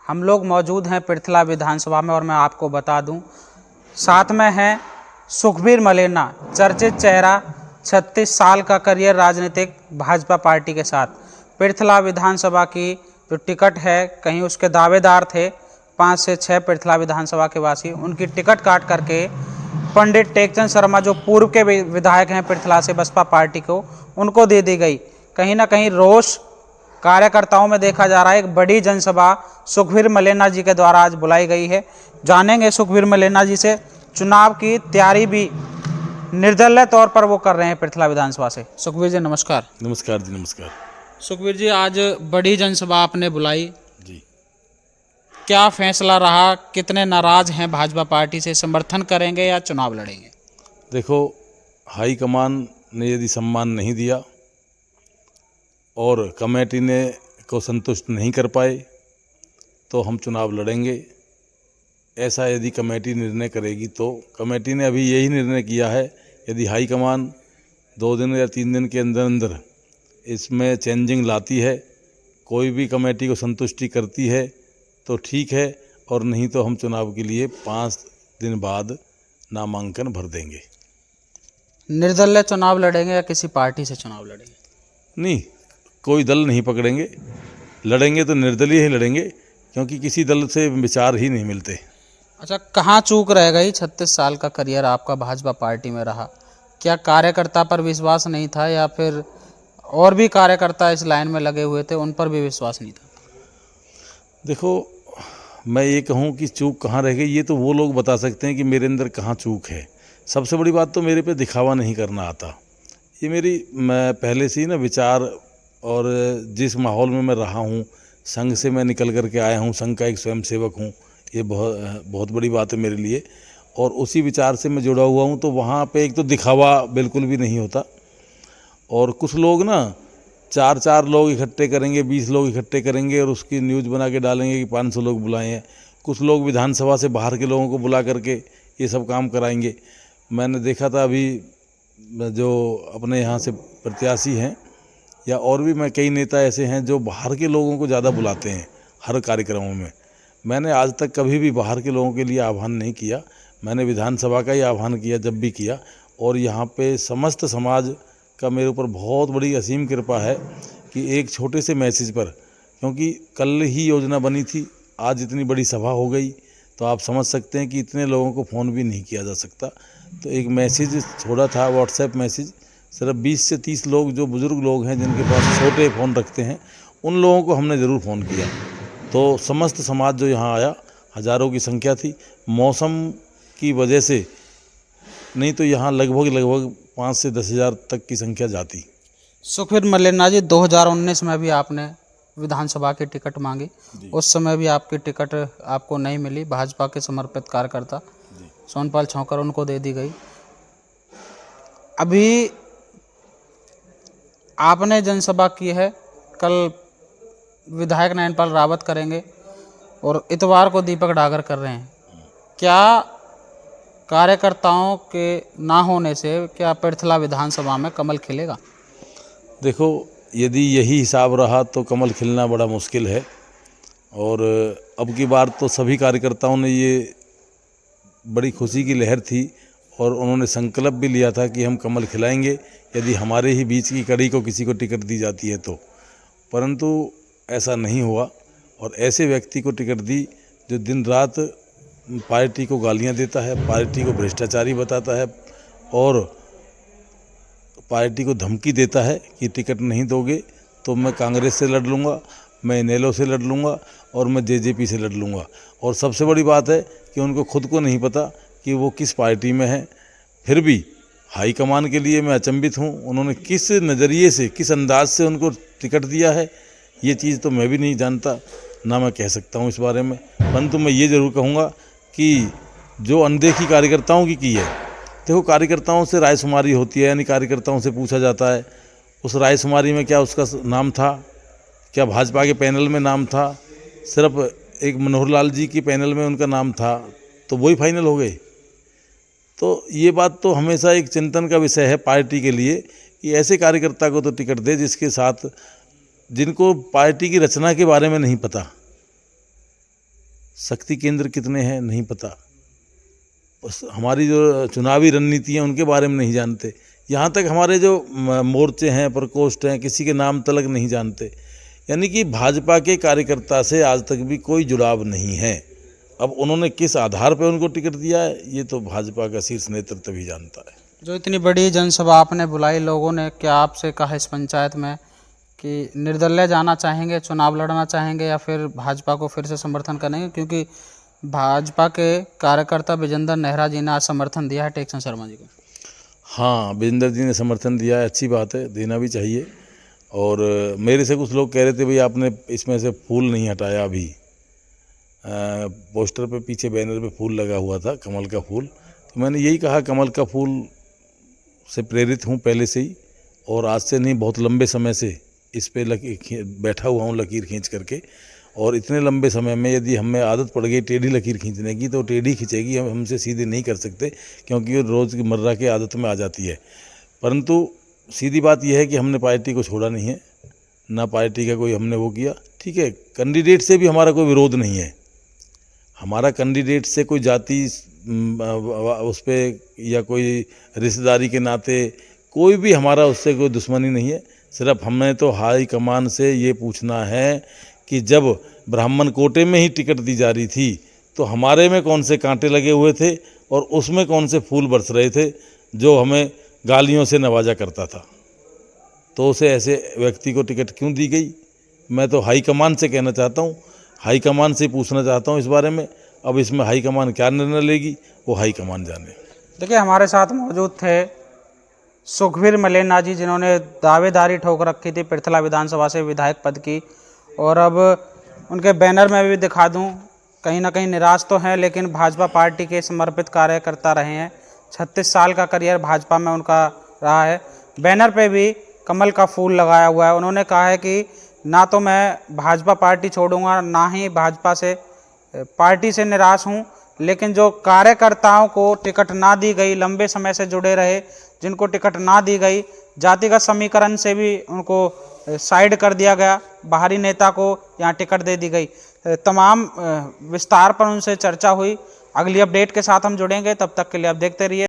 हम लोग मौजूद हैं पृथला विधानसभा में और मैं आपको बता दूं, साथ में हैं सुखबीर मलेना, चर्चित चेहरा, 36 साल का करियर राजनीतिक भाजपा पार्टी के साथ। पृथला विधानसभा की जो टिकट है, कहीं उसके दावेदार थे 5 से 6 पृथला विधानसभा के वासी, उनकी टिकट काट करके पंडित टेकचंद शर्मा जो पूर्व के विधायक हैं पृथला से बसपा पार्टी को, उनको दे दी गई। कहीं ना कहीं रोष कार्यकर्ताओं में देखा जा रहा है। एक बड़ी जनसभा सुखबीर मलेना जी के द्वारा आज बुलाई गई है। जानेंगे सुखबीर मलेना जी से, चुनाव की तैयारी भी निर्दलीय तौर पर वो कर रहे हैं पृथला विधानसभा से। सुखबीर जी नमस्कार। नमस्कार जी, नमस्कार। सुखबीर जी, आज बड़ी जनसभा आपने बुलाई जी, क्या फैसला रहा? कितने नाराज हैं भाजपा पार्टी से? समर्थन करेंगे या चुनाव लड़ेंगे? देखो, हाईकमान ने यदि सम्मान नहीं दिया और कमेटी ने को संतुष्ट नहीं कर पाए तो हम चुनाव लड़ेंगे। ऐसा यदि कमेटी निर्णय करेगी तो कमेटी ने अभी यही निर्णय किया है, यदि हाईकमान 2 दिन या 3 दिन के अंदर अंदर इसमें चेंजिंग लाती है, कोई भी कमेटी को संतुष्टि करती है तो ठीक है, और नहीं तो हम चुनाव के लिए 5 दिन बाद नामांकन भर देंगे। निर्दलीय चुनाव लड़ेंगे या किसी पार्टी से चुनाव लड़ेंगे? नहीं, कोई दल नहीं पकड़ेंगे, लड़ेंगे तो निर्दलीय ही लड़ेंगे, क्योंकि किसी दल से विचार ही नहीं मिलते। अच्छा, कहाँ चूक रह गई? 36 साल का करियर आपका भाजपा पार्टी में रहा, क्या कार्यकर्ता पर विश्वास नहीं था या फिर और भी कार्यकर्ता इस लाइन में लगे हुए थे, उन पर भी विश्वास नहीं था? देखो, मैं ये कहूँ कि चूक कहाँ रह गई, ये तो वो लोग बता सकते हैं कि मेरे अंदर कहाँ चूक है। सबसे बड़ी बात तो मेरे पे दिखावा नहीं करना आता। ये मैं पहले से ही ना विचार, और जिस माहौल में मैं रहा हूँ, संघ से मैं निकल कर के आया हूँ, संघ का एक स्वयंसेवक हूँ, ये बहुत बड़ी बात है मेरे लिए, और उसी विचार से मैं जुड़ा हुआ हूँ। तो वहाँ पे एक तो दिखावा बिल्कुल भी नहीं होता, और कुछ लोग ना 4 लोग इकट्ठे करेंगे, 20 लोग इकट्ठे करेंगे और उसकी न्यूज़ बना के डालेंगे कि 500 लोग बुलाए हैं। कुछ लोग विधानसभा से बाहर के लोगों को बुला करके ये सब काम कराएंगे। मैंने देखा था अभी जो अपने यहाँ से प्रत्याशी हैं, या और भी मैं कई नेता ऐसे हैं जो बाहर के लोगों को ज़्यादा बुलाते हैं हर कार्यक्रमों में। मैंने आज तक कभी भी बाहर के लोगों के लिए आह्वान नहीं किया, मैंने विधानसभा का ही आह्वान किया जब भी किया। और यहाँ पे समस्त समाज का मेरे ऊपर बहुत बड़ी असीम कृपा है कि एक छोटे से मैसेज पर, क्योंकि कल ही योजना बनी थी, आज इतनी बड़ी सभा हो गई, तो आप समझ सकते हैं कि इतने लोगों को फ़ोन भी नहीं किया जा सकता। तो एक मैसेज छोड़ा था, व्हाट्सएप मैसेज, सिर्फ 20 से 30 लोग जो बुज़ुर्ग लोग हैं जिनके पास छोटे फ़ोन रखते हैं, उन लोगों को हमने ज़रूर फ़ोन किया। तो समस्त समाज जो यहाँ आया, हज़ारों की संख्या थी। मौसम की वजह से नहीं तो यहाँ लगभग 5 से 10 हज़ार तक की संख्या जाती। सुखबीर मलेना जी, 2019 में भी आपने विधानसभा की टिकट मांगी, उस समय भी आपकी टिकट आपको नहीं मिली। भाजपा के समर्पित कार्यकर्ता सोनपाल छौकर, उनको दे दी गई। अभी आपने जनसभा की है, कल विधायक नयनपाल रावत करेंगे और इतवार को दीपक डागर कर रहे हैं। क्या कार्यकर्ताओं के ना होने से क्या पृथला विधानसभा में कमल खिलेगा? देखो, यदि यही हिसाब रहा तो कमल खिलना बड़ा मुश्किल है, और अब की बार तो सभी कार्यकर्ताओं ने, ये बड़ी खुशी की लहर थी और उन्होंने संकल्प भी लिया था कि हम कमल खिलाएंगे यदि हमारे ही बीच की कड़ी को किसी को टिकट दी जाती है तो। परंतु ऐसा नहीं हुआ, और ऐसे व्यक्ति को टिकट दी जो दिन रात पार्टी को गालियां देता है, पार्टी को भ्रष्टाचारी बताता है और पार्टी को धमकी देता है कि टिकट नहीं दोगे तो मैं कांग्रेस से लड़ लूँगा, मैं इनेलो से लड़ लूँगा और मैं जेजेपी से लड़ लूँगा। और सबसे बड़ी बात है कि उनको खुद को नहीं पता कि वो किस पार्टी में है। फिर भी हाईकमान के लिए मैं अचंभित हूँ, उन्होंने किस नज़रिए से, किस अंदाज से उनको टिकट दिया है, ये चीज़ तो मैं भी नहीं जानता, ना मैं कह सकता हूँ इस बारे में। परंतु मैं ये ज़रूर कहूँगा कि जो अनदेखी कार्यकर्ताओं की है, देखो, कार्यकर्ताओं से रायशुमारी होती है, यानी कार्यकर्ताओं से पूछा जाता है, उस रायशुमारी में क्या उसका नाम था, क्या भाजपा के पैनल में नाम था, सिर्फ एक मनोहर लाल जी की पैनल में उनका नाम था तो वही फाइनल हो गए। तो ये बात तो हमेशा एक चिंतन का विषय है पार्टी के लिए कि ऐसे कार्यकर्ता को तो टिकट दे जिसके साथ, जिनको पार्टी की रचना के बारे में नहीं पता, शक्ति केंद्र कितने हैं नहीं पता, बस हमारी जो चुनावी रणनीति है उनके बारे में नहीं जानते। यहाँ तक हमारे जो मोर्चे हैं, प्रकोष्ठ हैं, किसी के नाम तलक नहीं जानते। यानी कि भाजपा के कार्यकर्ता से आज तक भी कोई जुड़ाव नहीं है। अब उन्होंने किस आधार पर उनको टिकट दिया है ये तो भाजपा का शीर्ष नेतृत्व भी जानता है। जो इतनी बड़ी जनसभा आपने बुलाई, लोगों ने क्या आपसे कहा इस पंचायत में कि निर्दलीय जाना चाहेंगे, चुनाव लड़ना चाहेंगे या फिर भाजपा को फिर से समर्थन करेंगे? क्योंकि भाजपा के कार्यकर्ता विजेंद्र नेहरा जी ने आज समर्थन दिया है टेकचंद शर्मा जी को। हाँ, विजेंद्र जी ने समर्थन दिया है, अच्छी बात है, देना भी चाहिए। और मेरे से कुछ लोग कह रहे थे भाई आपने इसमें से फूल नहीं हटाया अभी। पोस्टर पे पीछे बैनर पे फूल लगा हुआ था, कमल का फूल। तो मैंने यही कहा कमल का फूल से प्रेरित हूँ पहले से ही, और आज से नहीं बहुत लंबे समय से इस पे बैठा हुआ हूँ लकीर खींच करके। और इतने लंबे समय में यदि हमें आदत पड़ गई टेढ़ी लकीर खींचने की तो टेढ़ी खींचेगी, हम हमसे सीधी नहीं कर सकते क्योंकि रोज़ की मर्रा की आदत में आ जाती है। परंतु सीधी बात यह है कि हमने पार्टी को छोड़ा नहीं है, ना पार्टी का कोई हमने वो किया। ठीक है, कैंडिडेट से भी हमारा कोई विरोध नहीं है, हमारा कैंडिडेट से कोई जाति उस पर या कोई रिश्तेदारी के नाते कोई भी हमारा उससे कोई दुश्मनी नहीं है। सिर्फ हमें तो हाई कमान से ये पूछना है कि जब ब्राह्मण कोटे में ही टिकट दी जा रही थी तो हमारे में कौन से कांटे लगे हुए थे और उसमें कौन से फूल बरस रहे थे जो हमें गालियों से नवाजा करता था। तो उसे ऐसे व्यक्ति को टिकट क्यों दी गई? मैं तो हाई कमान से कहना चाहता हूँ, हाई कमान से पूछना चाहता हूँ इस बारे में। अब इसमें हाई कमान क्या निर्णय लेगी वो हाई कमान जाने। देखिए, हमारे साथ मौजूद थे सुखबीर मलेना जी, जिन्होंने दावेदारी ठोक रखी थी पृथला विधानसभा से विधायक पद की, और अब उनके बैनर में भी दिखा दूं, कहीं ना कहीं निराश तो हैं लेकिन भाजपा पार्टी के समर्पित कार्यकर्ता रहे हैं। 36 साल का करियर भाजपा में उनका रहा है। बैनर पे भी कमल का फूल लगाया हुआ है। उन्होंने कहा है कि ना तो मैं भाजपा पार्टी छोड़ूंगा, ना ही भाजपा से पार्टी से निराश हूं, लेकिन जो कार्यकर्ताओं को टिकट ना दी गई, लंबे समय से जुड़े रहे जिनको टिकट ना दी गई, जातिगत समीकरण से भी उनको साइड कर दिया गया, बाहरी नेता को यहाँ टिकट दे दी गई। तमाम विस्तार पर उनसे चर्चा हुई। अगली अपडेट के साथ हम जुड़ेंगे, तब तक के लिए आप देखते रहिए।